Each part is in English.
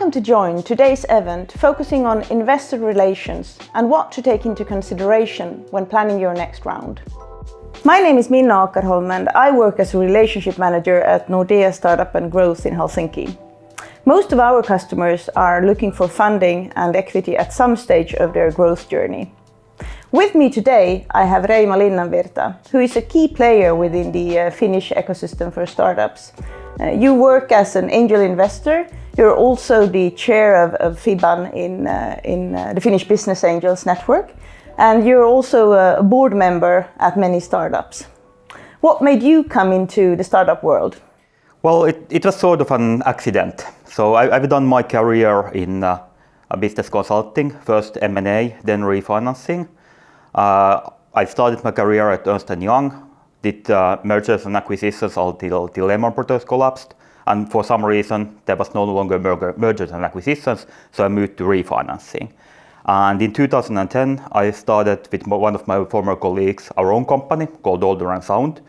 welcome to join today's event focusing on investor relations and what to take into consideration when planning your next round. My name is Minna Åkerholm and I work as a relationship manager at Nordea Startup Growth in Helsinki. Most of our customers are looking for funding and equity at some stage of their growth journey. With me today, I have Reima Linnanvirta, who is a key player within the Finnish ecosystem for startups. You work as an angel investor. You're also the chair of FiBAN in the Finnish Business Angels Network, and you're also a board member at many startups. What made you come into the startup world? Well, it was sort of an accident. So I've done my career in business consulting, first M&A, then refinancing. I started my career at Ernst & Young, did mergers and acquisitions until Lehman Brothers collapsed. And for some reason, there was no longer mergers and acquisitions, so I moved to refinancing. And in 2010, I started with one of my former colleagues, our own company called Older & Sound.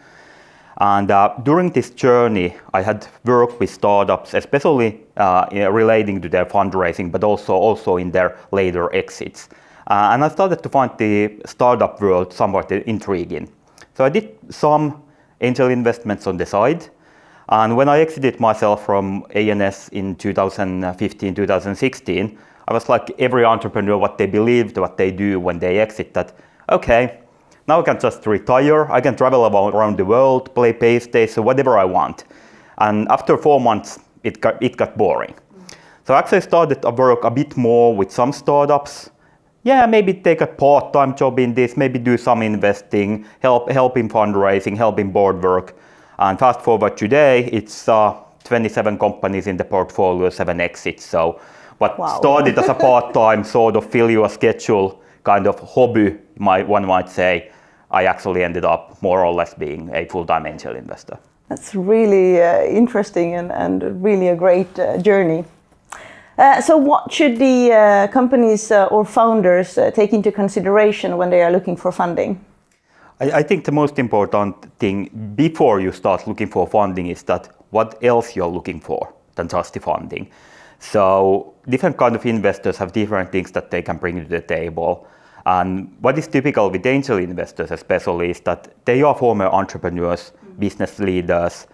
And during this journey, I had worked with startups, especially relating to their fundraising, but also in their later exits. And I started to find the startup world somewhat intriguing. So I did some angel investments on the side. And when I exited myself from ANS in 2015, 2016, I was like every entrepreneur, what they believed, what they do when they exit, that, okay, now I can just retire, I can travel around the world, play PlayStation, whatever I want. And after 4 months, it got boring. So I actually started to work a bit more with some startups. Yeah, maybe take a part-time job in this, maybe do some investing, help in fundraising, help in board work. And fast forward today, it's 27 companies in the portfolio, 7 exits. So what started as a part-time sort of fill your schedule kind of hobby, one might say, I actually ended up more or less being a full-time angel investor. That's really interesting and really a great journey. So what should the companies or founders take into consideration when they are looking for funding? I think the most important thing before you start looking for funding is that what else you're looking for than just the funding. So different kind of investors have different things that they can bring to the table. And what is typical with angel investors especially is that they are former entrepreneurs, business leaders,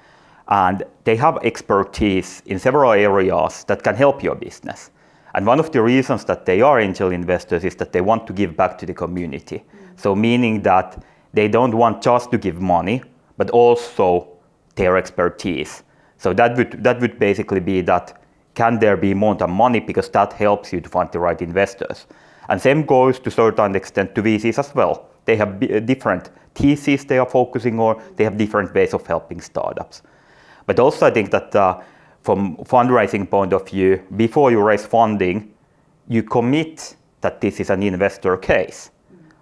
and they have expertise in several areas that can help your business. And one of the reasons that they are angel investors is that they want to give back to the community. So meaning that they don't want just to give money, but also their expertise. So that would basically be that, can there be more than money, because that helps you to find the right investors. And same goes to a certain extent to VCs as well. They have different theses they are focusing on, they have different ways of helping startups. But also I think that from fundraising point of view, before you raise funding, you commit that this is an investor case.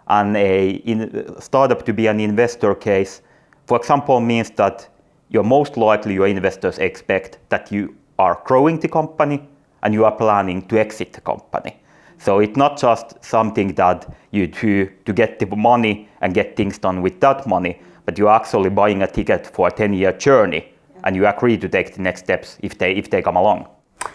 And a startup to be an investor case, for example, means that most likely your investors expect that you are growing the company and you are planning to exit the company. So it's not just something that you do to get the money and get things done with that money, but you're actually buying a ticket for a 10-year journey and you agree to take the next steps if they come along.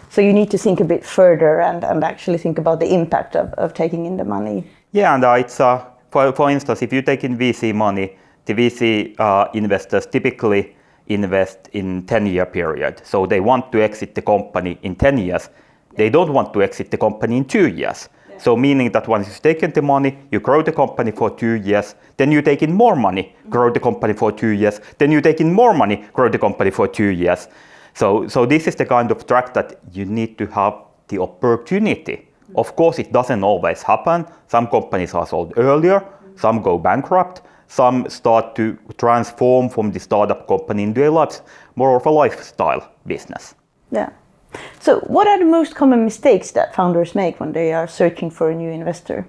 So you need to think a bit further and actually think about the impact of taking in the money. Yeah, and it's for instance, if you take in VC money, the VC investors typically invest in 10-year period. So they want to exit the company in 10 years. They don't want to exit the company in 2 years. Yeah. So meaning that once you've taken the money, you grow the company for 2 years, then you take in more money, grow the company for 2 years, then you take in more money, grow the company for 2 years. So this is the kind of track that you need to have the opportunity. Of course, it doesn't always happen. Some companies are sold earlier, some go bankrupt, some start to transform from the startup company into more of a lifestyle business. Yeah. So what are the most common mistakes that founders make when they are searching for a new investor?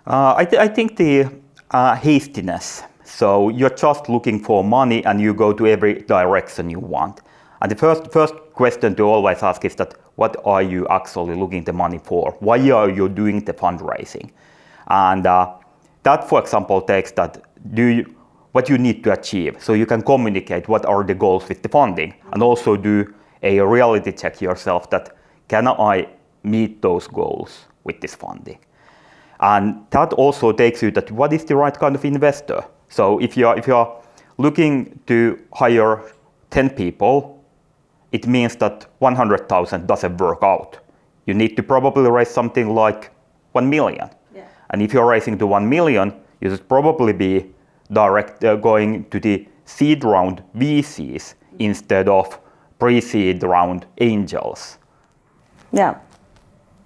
I think the hastiness. So you're just looking for money and you go to every direction you want. And the first question to always ask is that, what are you actually looking the money for? Why are you doing the fundraising? And that, for example, takes that what you need to achieve. So you can communicate what are the goals with the funding and also do a reality check yourself that can I meet those goals with this funding? And that also takes you that what is the right kind of investor. So if you're looking to hire 10 people, it means that 100,000 doesn't work out. You need to probably raise something like 1 million. Yeah. And if you're raising to 1 million, you should probably be going to the seed round VCs instead of pre-seed round angels. Yeah.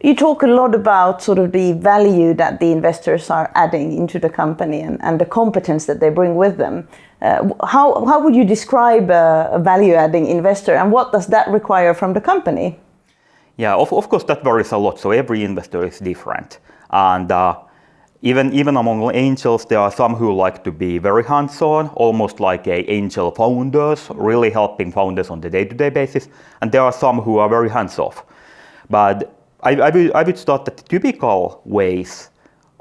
You talk a lot about sort of the value that the investors are adding into the company and the competence that they bring with them. How would you describe a value-adding investor, and what does that require from the company? Yeah, of course that varies a lot. So every investor is different, and even among angels, there are some who like to be very hands-on, almost like angel founders, really helping founders on the day-to-day basis, and there are some who are very hands-off. But I would start that the typical ways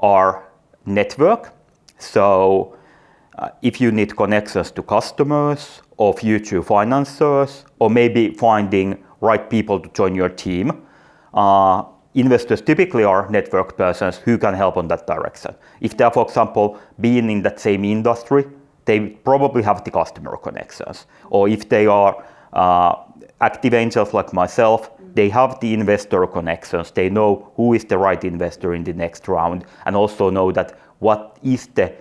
are network. So if you need connections to customers or future financiers, or maybe finding right people to join your team, investors typically are network persons who can help on that direction. If they are, for example, being in that same industry, they probably have the customer connections. Or if they are active angels like myself, they have the investor connections. They know who is the right investor in the next round, and also know that what is the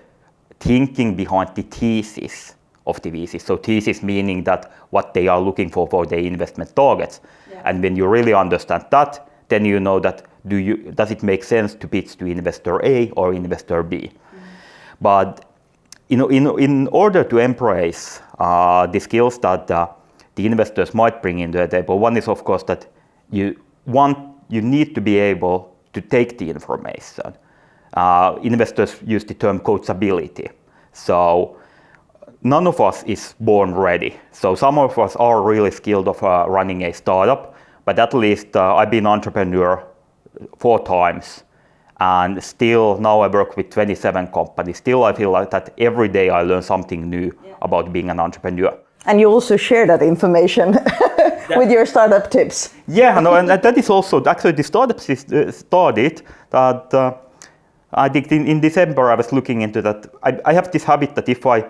thinking behind the thesis of the VC. So thesis meaning that what they are looking for their investment targets. Yeah. And when you really understand that, then you know that does it make sense to pitch to investor A or investor B. But in order to embrace the skills that the investors might bring into the table, one is of course that you need to be able to take the information. Investors use the term coachability. So none of us is born ready. So some of us are really skilled of running a startup, but at least I've been entrepreneur 4 times, and still now I work with 27 companies. Still I feel like that every day I learn something new about being an entrepreneur. And you also share that information with your startup tips. Yeah, no, and that is also actually the startups started that I think in December I was looking into that. I have this habit that if I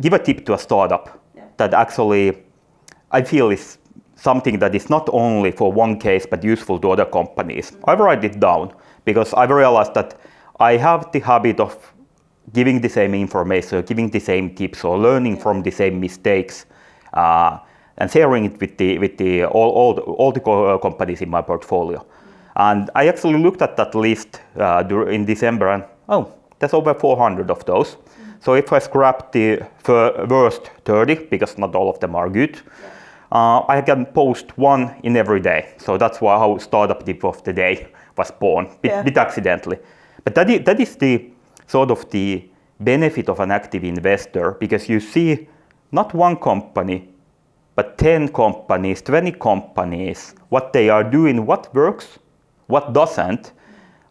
give a tip to a startup that actually I feel is something that is not only for one case but useful to other companies, I write it down, because I've realized that I have the habit of giving the same information, giving the same tips, or learning from the same mistakes, and sharing it with all the companies in my portfolio. And I actually looked at that list in December, and there's over 400 of those. So if I scrap the worst 30, because not all of them are good, I can post one in every day. So that's how Startup Tip of the Day was born, bit accidentally. But that is the sort of the benefit of an active investor, because you see not one company, but 10 companies, 20 companies, what they are doing, what works, what doesn't,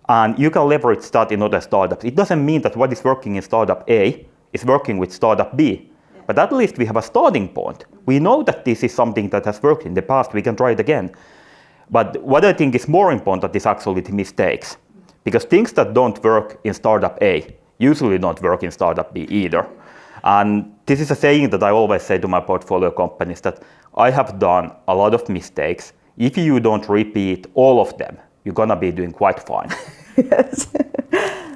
and you can leverage that in other startups. It doesn't mean that what is working in startup A is working with startup B, but at least we have a starting point. We know that this is something that has worked in the past, we can try it again. But what I think is more important is actually the mistakes, because things that don't work in startup A usually don't work in startup B either. And this is a saying that I always say to my portfolio companies, that I have done a lot of mistakes. If you don't repeat all of them, you're gonna be doing quite fine. Yes.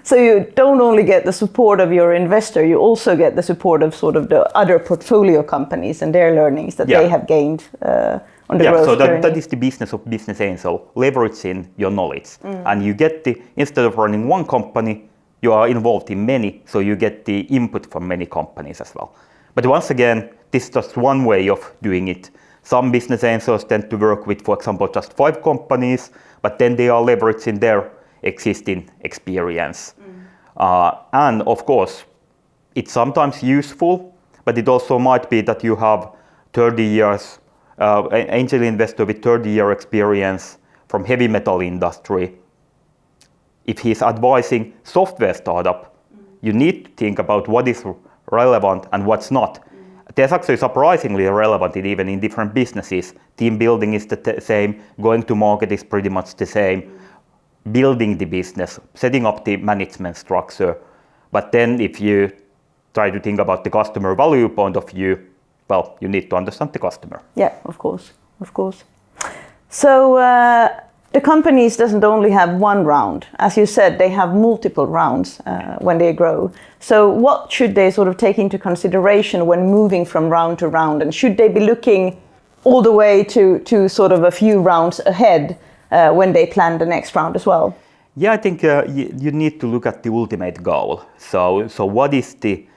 So you don't only get the support of your investor, you also get the support of sort of the other portfolio companies and their learnings that they have gained on the growth journey. So that is the business of business angel, leveraging your knowledge. And you get instead of running one company, you are involved in many, so you get the input from many companies as well. But once again, this is just one way of doing it. Some business angels tend to work with, for example, just 5 companies, but then they are leveraging their existing experience. And of course, it's sometimes useful, but it also might be that you have 30 years, angel investor with 30-year experience from heavy metal industry. If he's advising software startup, you need to think about what is relevant and what's not. There's actually surprisingly relevant even in different businesses. Team building is the same, going to market is pretty much the same, building the business, setting up the management structure. But then if you try to think about the customer value point of view, well, you need to understand the customer. Yeah, of course. So the companies doesn't only have one round. As you said, they have multiple rounds when they grow. So what should they sort of take into consideration when moving from round to round? And should they be looking all the way to sort of a few rounds ahead when they plan the next round as well? Yeah, I think you need to look at the ultimate goal. So what is the...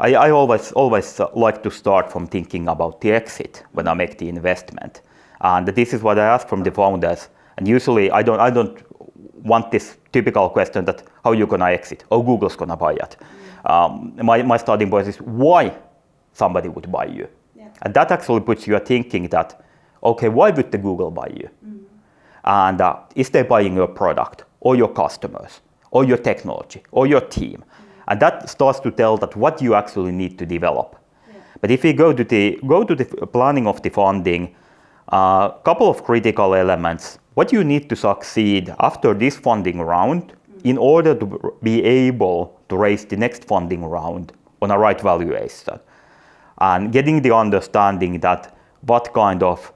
I always like to start from thinking about the exit when I make the investment. And this is what I ask from the founders. And usually I don't want this typical question that how you gonna exit? Oh, Google's gonna buy it. My starting point is why somebody would buy you. Yeah. And that actually puts you thinking that, okay, why would the Google buy you? Mm-hmm. And is they buying your product or your customers or your technology or your team? Mm-hmm. And that starts to tell that what you actually need to develop. Yeah. But if we go to the planning of the funding, a couple of critical elements. What you need to succeed after this funding round in order to be able to raise the next funding round on a right valuation. And getting the understanding that what kind of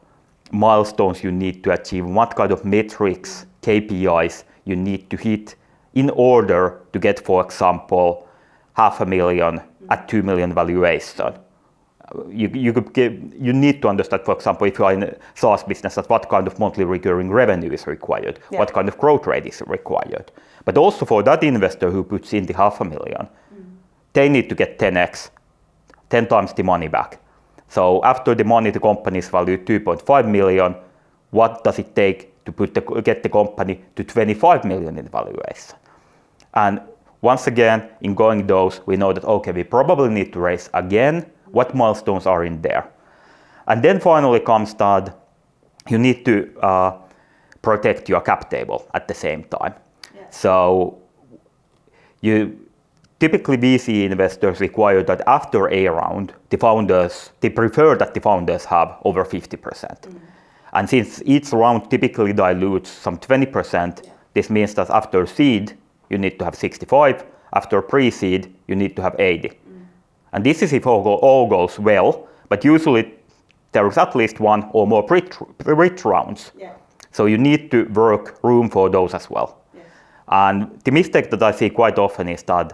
milestones you need to achieve, what kind of metrics, KPIs you need to hit in order to get, for example, 500,000 at 2 million valuation. You need to understand, for example, if you are in a SaaS business, that what kind of monthly recurring revenue is required, what kind of growth rate is required. But also for that investor who puts in the 500,000, they need to get 10x, 10 times the money back. So after the money, the company is valued 2.5 million. What does it take to get the company to 25 million in valuation? And once again, in going those, we know that, okay, we probably need to raise again. What milestones are in there? And then finally comes that you need to protect your cap table at the same time. Yeah. So typically VC investors require that after a round, they prefer that the founders have over 50%. Mm-hmm. And since each round typically dilutes some 20%, this means that after seed, you need to have 65, after pre-seed, you need to have 80. And this is if all goes well, but usually there is at least one or more pre-rich rounds. Yeah. So you need to work room for those as well. Yes. And the mistake that I see quite often is that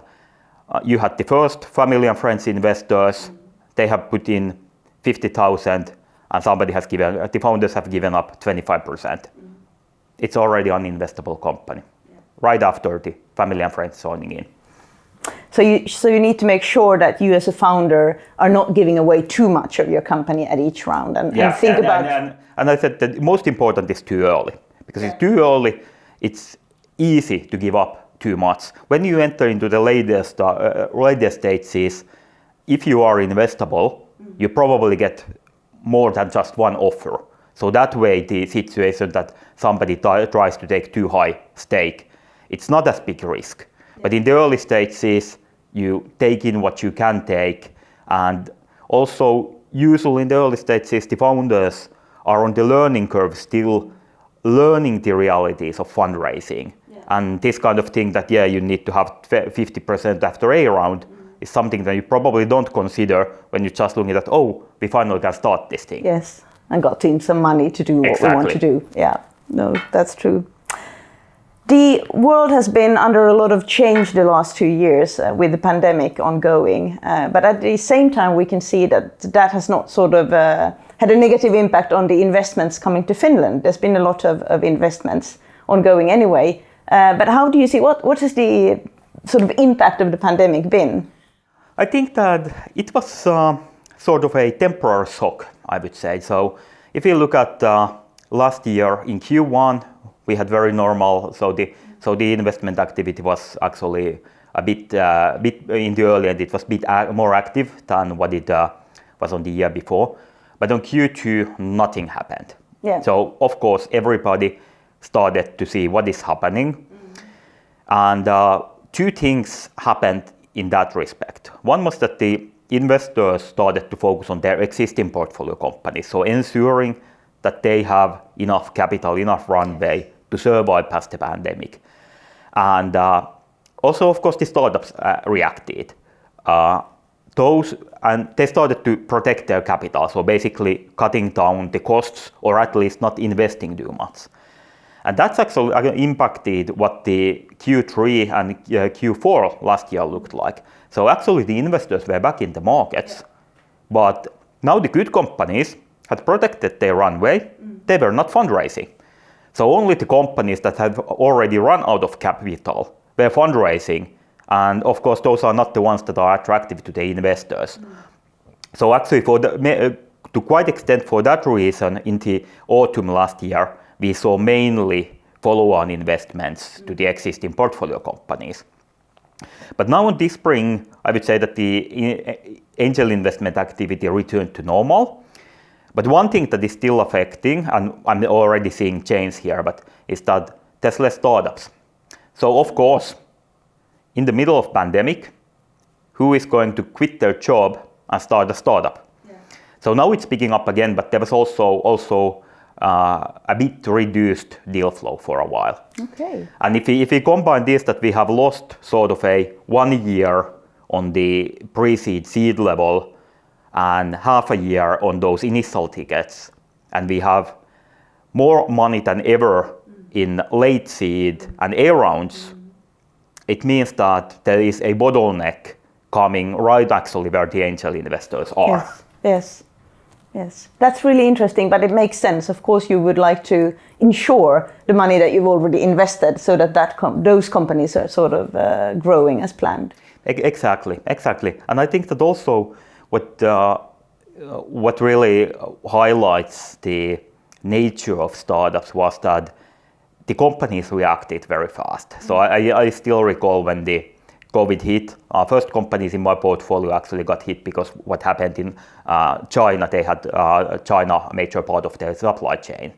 you had the first family and friends investors, they have put in 50,000 and the founders have given up 25%. It's already an investable company, right after the family and friends joining in. So you need to make sure that you as a founder are not giving away too much of your company at each round and think about... And I said that most important is too early. Because it's too early, it's easy to give up too much. When you enter into the later stages, if you are investable, you probably get more than just one offer. So that way the situation that somebody tries to take too high stake, it's not as big risk. But in the early stages, you take in what you can take. And also, usually in the early stages, the founders are on the learning curve, still learning the realities of fundraising. Yeah. And this kind of thing that, you need to have 50% after a round is something that you probably don't consider when you're just looking at, we finally can start this thing. Yes, and got in some money to do what we want to do. Yeah, no, that's true. The world has been under a lot of change the last 2 years with the pandemic ongoing, but at the same time we can see that has not sort of had a negative impact on the investments coming to Finland. There's been a lot of investments ongoing anyway, but how do you see, what has the sort of impact of the pandemic been? I think that it was sort of a temporary shock, I would say. So if you look at last year in Q1, we had very normal, so the investment activity was actually a bit in the early end. It was a bit more active than what it was on the year before. But on Q2, nothing happened. Yeah. So of course, everybody started to see what is happening, and two things happened in that respect. One was that the investors started to focus on their existing portfolio companies, so ensuring that they have enough capital, enough runway to survive past the pandemic. And also, of course, the startups reacted. And they started to protect their capital, so basically cutting down the costs or at least not investing too much. And that's actually impacted what the Q3 and Q4 last year looked like. So actually the investors were back in the markets, but now the good companies had protected their runway. They were not fundraising. So only the companies that had already run out of capital were fundraising. And of course, those are not the ones that are attractive to the investors. So actually, to quite extent for that reason, in the autumn last year, we saw mainly follow-on investments to the existing portfolio companies. But now in this spring, I would say that the angel investment activity returned to normal. But one thing that is still affecting, and I'm already seeing change here, but is that there's less startups. So of course, in the middle of pandemic, who is going to quit their job and start a startup? Yeah. So now it's picking up again, but there was also a bit reduced deal flow for a while. Okay. And if we combine this, that we have lost sort of a 1 year on the pre-seed seed level and half a year on those initial tickets, and we have more money than ever in late seed and A rounds, it means that there is a bottleneck coming right actually where the angel investors are. Yes. That's really interesting, but it makes sense. Of course, you would like to ensure the money that you've already invested so that those companies are sort of growing as planned. Exactly. And I think that also what really highlights the nature of startups was that the companies reacted very fast. So I still recall when the COVID hit, first companies in my portfolio actually got hit because what happened in China, they had China a major part of their supply chain.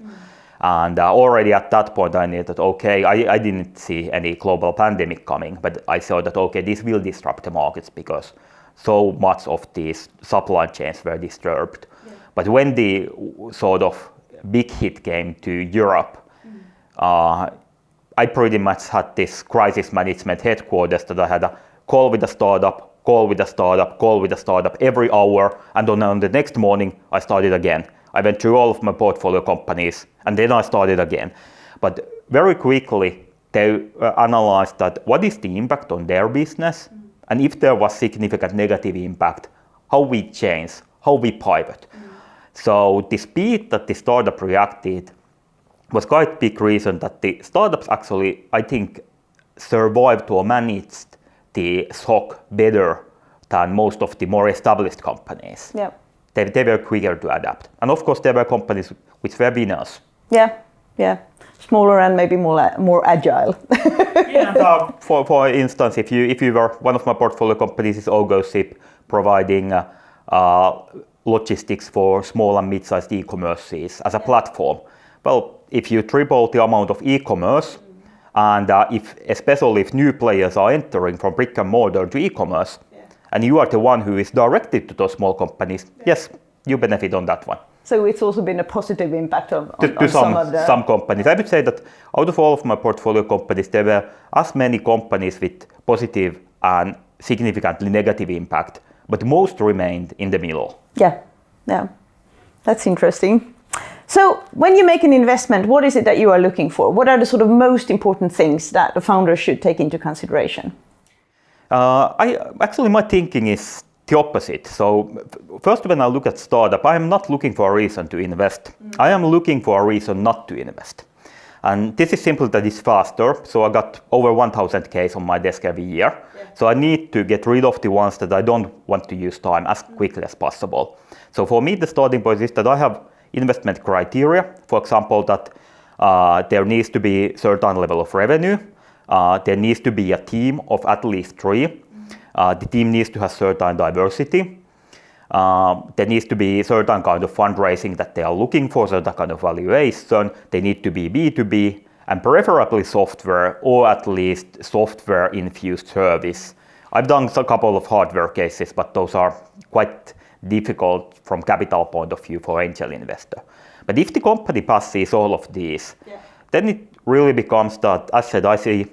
And already at that point I knew that, okay, I didn't see any global pandemic coming, but I saw that, okay, this will disrupt the markets because so much of these supply chains were disturbed. Yeah. But when the sort of big hit came to Europe, I pretty much had this crisis management headquarters that I had a call with a startup every hour, and on the next morning I started again. I went through all of my portfolio companies and then I started again. But very quickly they analyzed that what is the impact on their business, and if there was significant negative impact, how we change, how we pivot. So the speed that the startup reacted was quite big reason that the startups actually, I think, survived or managed the shock better than most of the more established companies. Yeah. They were quicker to adapt. And of course, there were companies which were winners. Yeah. Smaller and maybe more agile. Yeah. For instance, if you were, one of my portfolio companies is Åkerholm, providing logistics for small and mid-sized e-commerces as a platform. Well, if you triple the amount of e-commerce, and especially if new players are entering from brick and mortar to e-commerce, and you are the one who is directed to those small companies, yes, you benefit on that one. So it's also been a positive impact on some companies. I would say that out of all of my portfolio companies, there were as many companies with positive and significantly negative impact, but most remained in the middle. Yeah, that's interesting. So when you make an investment, what is it that you are looking for? What are the sort of most important things that the founder should take into consideration? My thinking is the opposite. So first, when I look at startup, I am not looking for a reason to invest. I am looking for a reason not to invest. And this is simply that it's faster. So I got over 1,000 cases on my desk every year. Yeah. So I need to get rid of the ones that I don't want to use time as quickly as possible. So for me, the starting point is that I have investment criteria. For example, that there needs to be certain level of revenue. There needs to be a team of at least 3. The team needs to have certain diversity. There needs to be certain kind of fundraising that they are looking for, certain kind of valuation. They need to be B2B and preferably software, or at least software infused service I've done a couple of hardware cases, but those are quite difficult from capital point of view for angel investor. But if the company passes all of these, then it really becomes that, as said, I see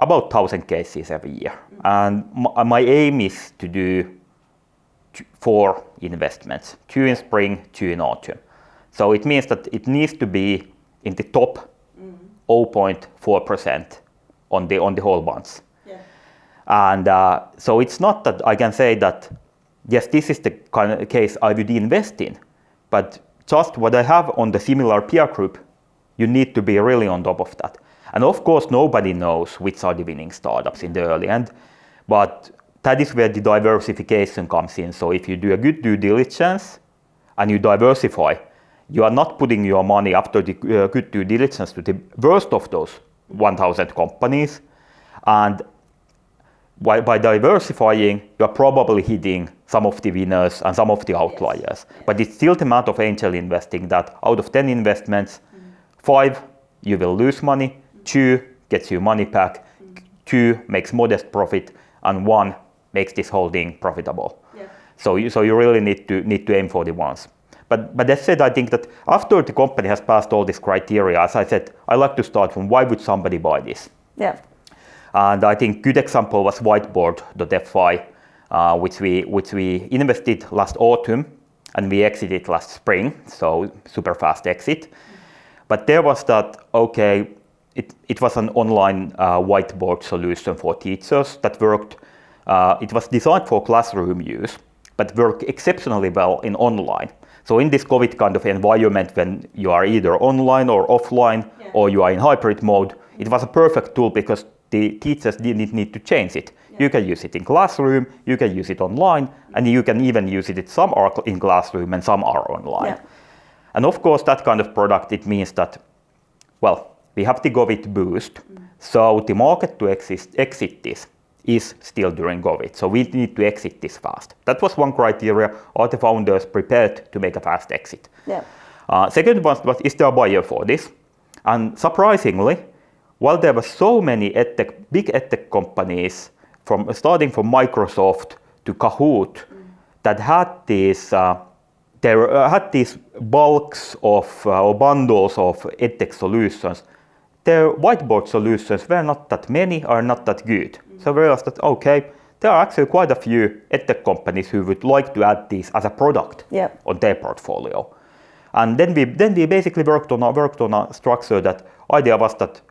about 1,000 cases every year. And my aim is to do 4 investments, 2 in spring, 2 in autumn. So it means that it needs to be in the top 0.4% on the whole bunch. And so it's not that I can say that, yes, this is the kind of case I would invest in, but just what I have on the similar peer group, you need to be really on top of that. And of course, nobody knows which are the winning startups in the early end, but that is where the diversification comes in. So if you do a good due diligence and you diversify, you are not putting your money after the good due diligence to the worst of those 1,000 companies. And by diversifying, you're probably hitting some of the winners and some of the outliers. But it's still the matter of angel investing that out of 10 investments, 5 you will lose money, 2 gets you money back, 2 makes modest profit, and 1 makes this holding profitable. So you really need to aim for the ones. But as said, I think that after the company has passed all these criteria, as I said, I like to start from why would somebody buy this? And I think good example was whiteboard.fi, which we invested last autumn and we exited last spring, so super fast exit. But there was that, okay, it was an online whiteboard solution for teachers that worked. It was designed for classroom use, but worked exceptionally well in online. So in this COVID kind of environment, when you are either online or offline, or you are in hybrid mode, it was a perfect tool because the teachers didn't need to change it. You can use it in classroom, you can use it online, and you can even use it. Some are in classroom and some are online. And of course, that kind of product, it means that, well, we have the COVID boost. So the market to exit this is still during COVID. So we need to exit this fast. That was one criteria. Are the founders prepared to make a fast exit? Second one was, is there a buyer for this? And surprisingly, while there were so many big edtech companies, starting from Microsoft to Kahoot, that had these bulks of or bundles of edtech solutions, their whiteboard solutions were not that many or not that good. So we realized that, okay, there are actually quite a few edtech companies who would like to add these as a product on their portfolio. And then we basically worked on a structure that idea was that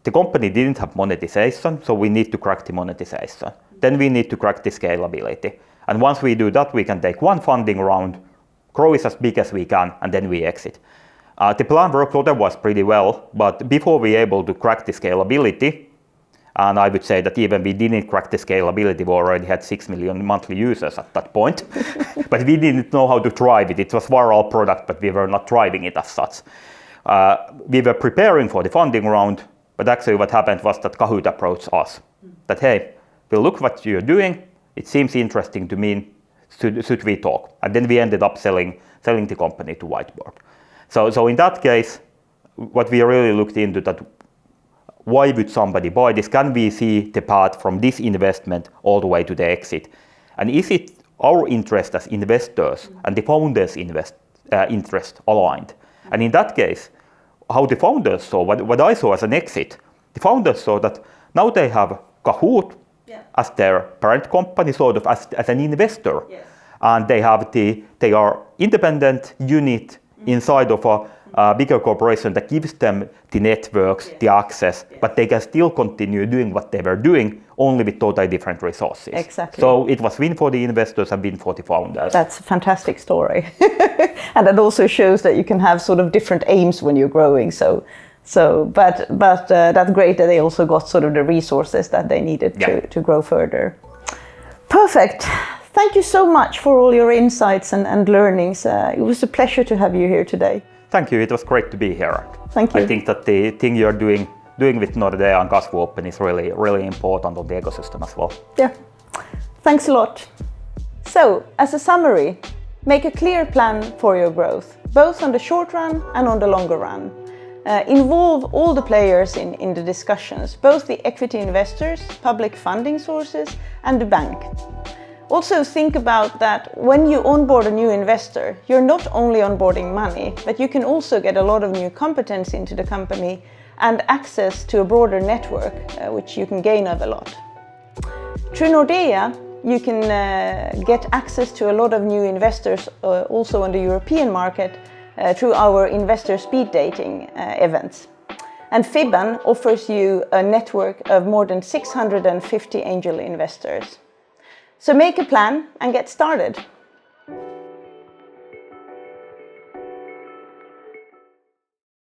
the company didn't have monetization, so we need to crack the monetization. Then we need to crack the scalability. And once we do that, we can take one funding round, grow it as big as we can, and then we exit. The plan worked otherwise pretty well, but before we were able to crack the scalability, and I would say that even we didn't crack the scalability, we already had 6 million monthly users at that point. But we didn't know how to drive it. It was a viral product, but we were not driving it as such. We were preparing for the funding round, but actually what happened was that Kahoot approached us. That, hey, we'll look what you're doing. It seems interesting to me. Should we talk? And then we ended up selling the company to Whiteboard. So in that case, what we really looked into that, why would somebody buy this? Can we see the path from this investment all the way to the exit? And is it our interest as investors and the founders' interest aligned? And in that case, how the founders saw, what I saw as an exit, the founders saw that now they have Kahoot as their parent company, sort of as an investor. And they are independent unit inside of a bigger corporation that gives them the networks, the access, but they can still continue doing what they were doing, only with totally different resources. Exactly. So it was win for the investors and win for the founders. That's a fantastic story. And that also shows that you can have sort of different aims when you're growing. But that's great that they also got sort of the resources that they needed to grow further. Perfect. Thank you so much for all your insights and learnings. It was a pleasure to have you here today. Thank you. It was great to be here. Thank you. I think that the thing you're doing with Nordea and Kasvu Open is really, really important on the ecosystem as well. Yeah. Thanks a lot. So, as a summary, make a clear plan for your growth, both on the short run and on the longer run. Involve all the players in the discussions, both the equity investors, public funding sources, and the bank. Also think about that when you onboard a new investor, you're not only onboarding money, but you can also get a lot of new competence into the company and access to a broader network, which you can gain of a lot. Through Nordea, you can get access to a lot of new investors also on the European market through our investor speed dating events. And FiBAN offers you a network of more than 650 angel investors. So make a plan and get started.